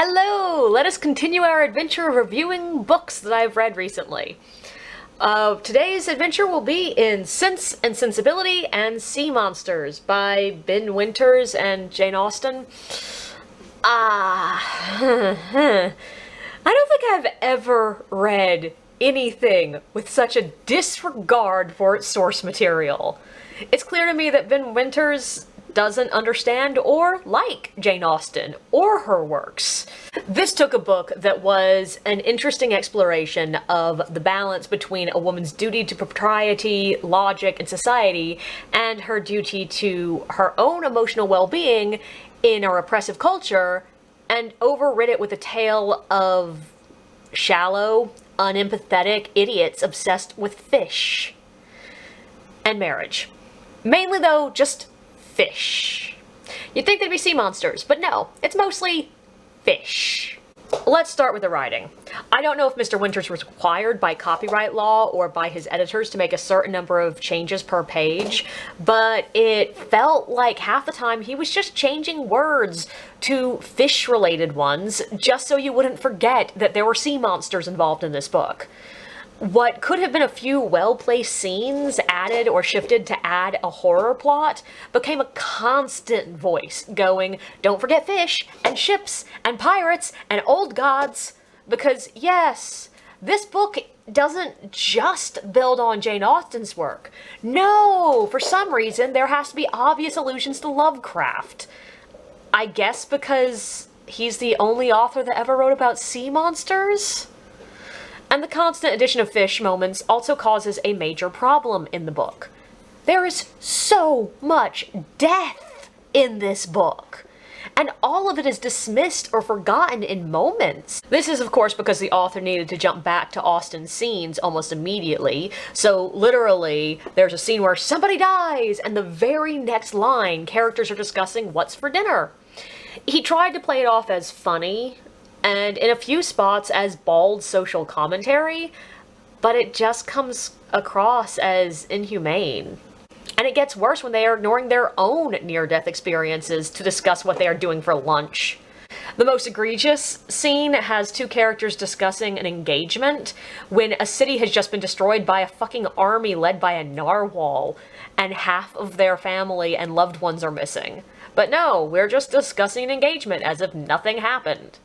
Hello! Let us continue our adventure of reviewing books that I've read recently. Today's adventure will be in Sensibility and Sea Monsters by Ben Winters and Jane Austen. I don't think I've ever read anything with such a disregard for its source material. It's clear to me that Ben Winters doesn't understand or like Jane Austen or her works. This took a book that was an interesting exploration of the balance between a woman's duty to propriety, logic, and society, and her duty to her own emotional well-being in a repressive culture, and overrid it with a tale of shallow, unempathetic idiots obsessed with fish and marriage. Mainly, though, just fish. You'd think they'd be sea monsters, but no, it's mostly fish. Let's start with the writing. I don't know if Mr. Winters was required by copyright law or by his editors to make a certain number of changes per page, but it felt like half the time he was just changing words to fish-related ones just so you wouldn't forget that there were sea monsters involved in this book. What could have been a few well-placed scenes added or shifted to add a horror plot became a constant voice going, don't forget fish, and ships, and pirates, and old gods. Because yes, this book doesn't just build on Jane Austen's work. No, for some reason there has to be obvious allusions to Lovecraft. I guess because he's the only author that ever wrote about sea monsters? And the constant addition of fish moments also causes a major problem in the book. There is so much death in this book, and all of it is dismissed or forgotten in moments. This is, of course, because the author needed to jump back to Austen's scenes almost immediately, so literally, there's a scene where somebody dies, and the very next line, characters are discussing what's for dinner. He tried to play it off as funny, and in a few spots as bald social commentary, but it just comes across as inhumane. And it gets worse when they are ignoring their own near-death experiences to discuss what they are doing for lunch. The most egregious scene has two characters discussing an engagement when a city has just been destroyed by a fucking army led by a narwhal, and half of their family and loved ones are missing. But no, we're just discussing an engagement as if nothing happened.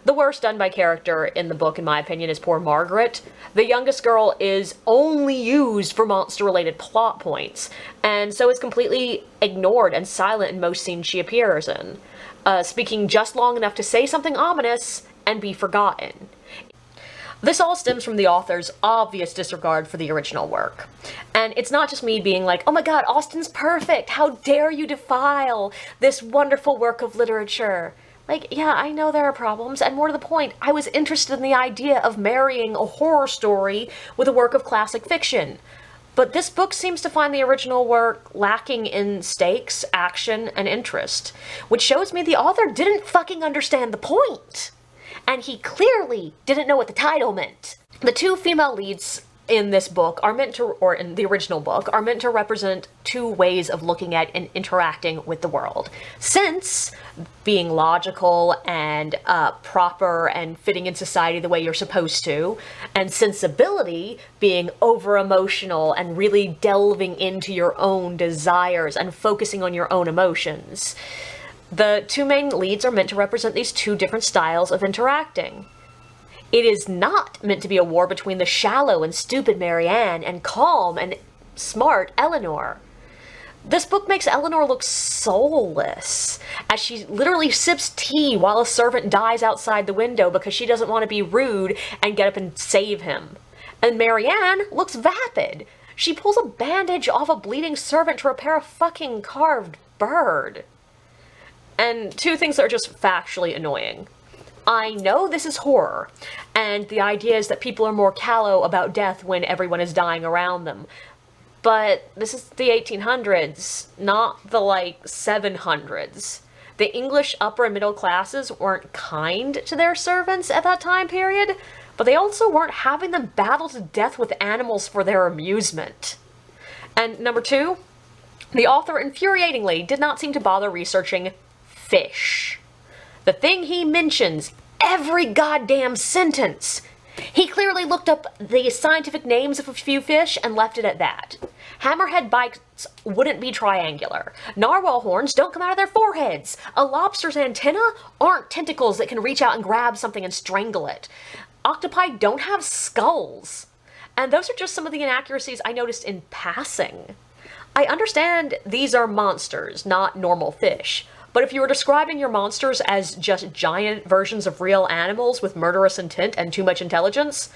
The worst done by character in the book, in my opinion, is poor Margaret. The youngest girl is only used for monster-related plot points, and so is completely ignored and silent in most scenes she appears in, speaking just long enough to say something ominous and be forgotten. This all stems from the author's obvious disregard for the original work. And it's not just me being like, oh my god, Austen's perfect! How dare you defile this wonderful work of literature! Like, yeah, I know there are problems, and more to the point, I was interested in the idea of marrying a horror story with a work of classic fiction. But this book seems to find the original work lacking in stakes, action, and interest, which shows me the author didn't fucking understand the point. And he clearly didn't know what the title meant. The two female leads in this book are meant to, or in the original book, are meant to represent two ways of looking at and interacting with the world. Sense, being logical and proper and fitting in society the way you're supposed to, and sensibility, being over-emotional and really delving into your own desires and focusing on your own emotions. The two main leads are meant to represent these two different styles of interacting. It is not meant to be a war between the shallow and stupid Marianne and calm and smart Eleanor. This book makes Eleanor look soulless, as she literally sips tea while a servant dies outside the window because she doesn't want to be rude and get up and save him. And Marianne looks vapid. She pulls a bandage off a bleeding servant to repair a fucking carved bird. And two things that are just factually annoying. I know this is horror, and the idea is that people are more callow about death when everyone is dying around them. But this is the 1800s, not the, 700s. The English upper and middle classes weren't kind to their servants at that time period, but they also weren't having them battle to death with animals for their amusement. And number two, the author infuriatingly did not seem to bother researching fish. The thing he mentions every goddamn sentence. He clearly looked up the scientific names of a few fish and left it at that. Hammerhead bites wouldn't be triangular. Narwhal horns don't come out of their foreheads. A lobster's antennae aren't tentacles that can reach out and grab something and strangle it. Octopi don't have skulls. And those are just some of the inaccuracies I noticed in passing. I understand these are monsters, not normal fish. But if you were describing your monsters as just giant versions of real animals with murderous intent and too much intelligence,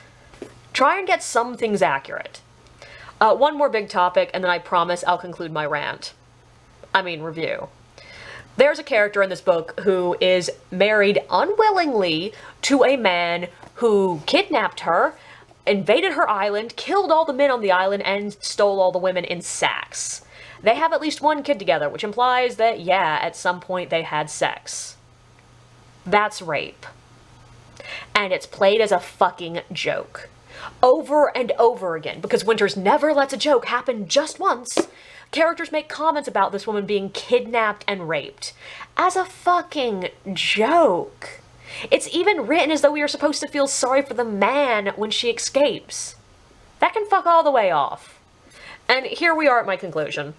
try and get some things accurate. One more big topic, and then I promise I'll conclude my review. There's a character in this book who is married unwillingly to a man who kidnapped her, invaded her island, killed all the men on the island, and stole all the women in sacks. They have at least one kid together, which implies that, yeah, at some point they had sex. That's rape. And it's played as a fucking joke. Over and over again, because Winters never lets a joke happen just once. Characters make comments about this woman being kidnapped and raped. As a fucking joke. It's even written as though we are supposed to feel sorry for the man when she escapes. That can fuck all the way off. And here we are at my conclusion.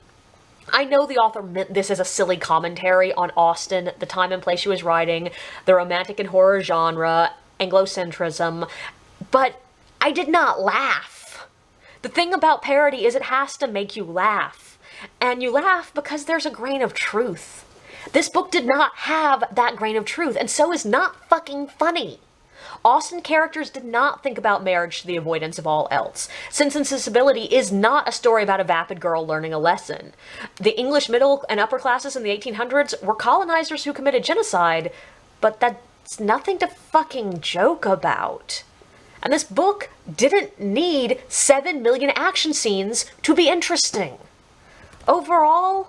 I know the author meant this as a silly commentary on Austen, the time and place she was writing, the romantic and horror genre, Anglocentrism, but I did not laugh. The thing about parody is it has to make you laugh. And you laugh because there's a grain of truth. This book did not have that grain of truth, and so is not fucking funny. Austen characters did not think about marriage to the avoidance of all else. Sense and Sensibility is not a story about a vapid girl learning a lesson. The English middle and upper classes in the 1800s were colonizers who committed genocide, but that's nothing to fucking joke about. And this book didn't need 7 million action scenes to be interesting. Overall,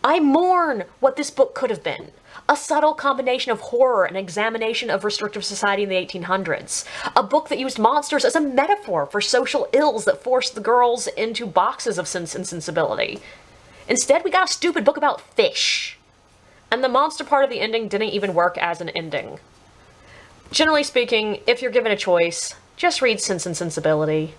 I mourn what this book could have been. A subtle combination of horror and examination of restrictive society in the 1800s. A book that used monsters as a metaphor for social ills that forced the girls into boxes of Sense and Sensibility. Instead, we got a stupid book about fish. And the monster part of the ending didn't even work as an ending. Generally speaking, if you're given a choice, just read Sense and Sensibility.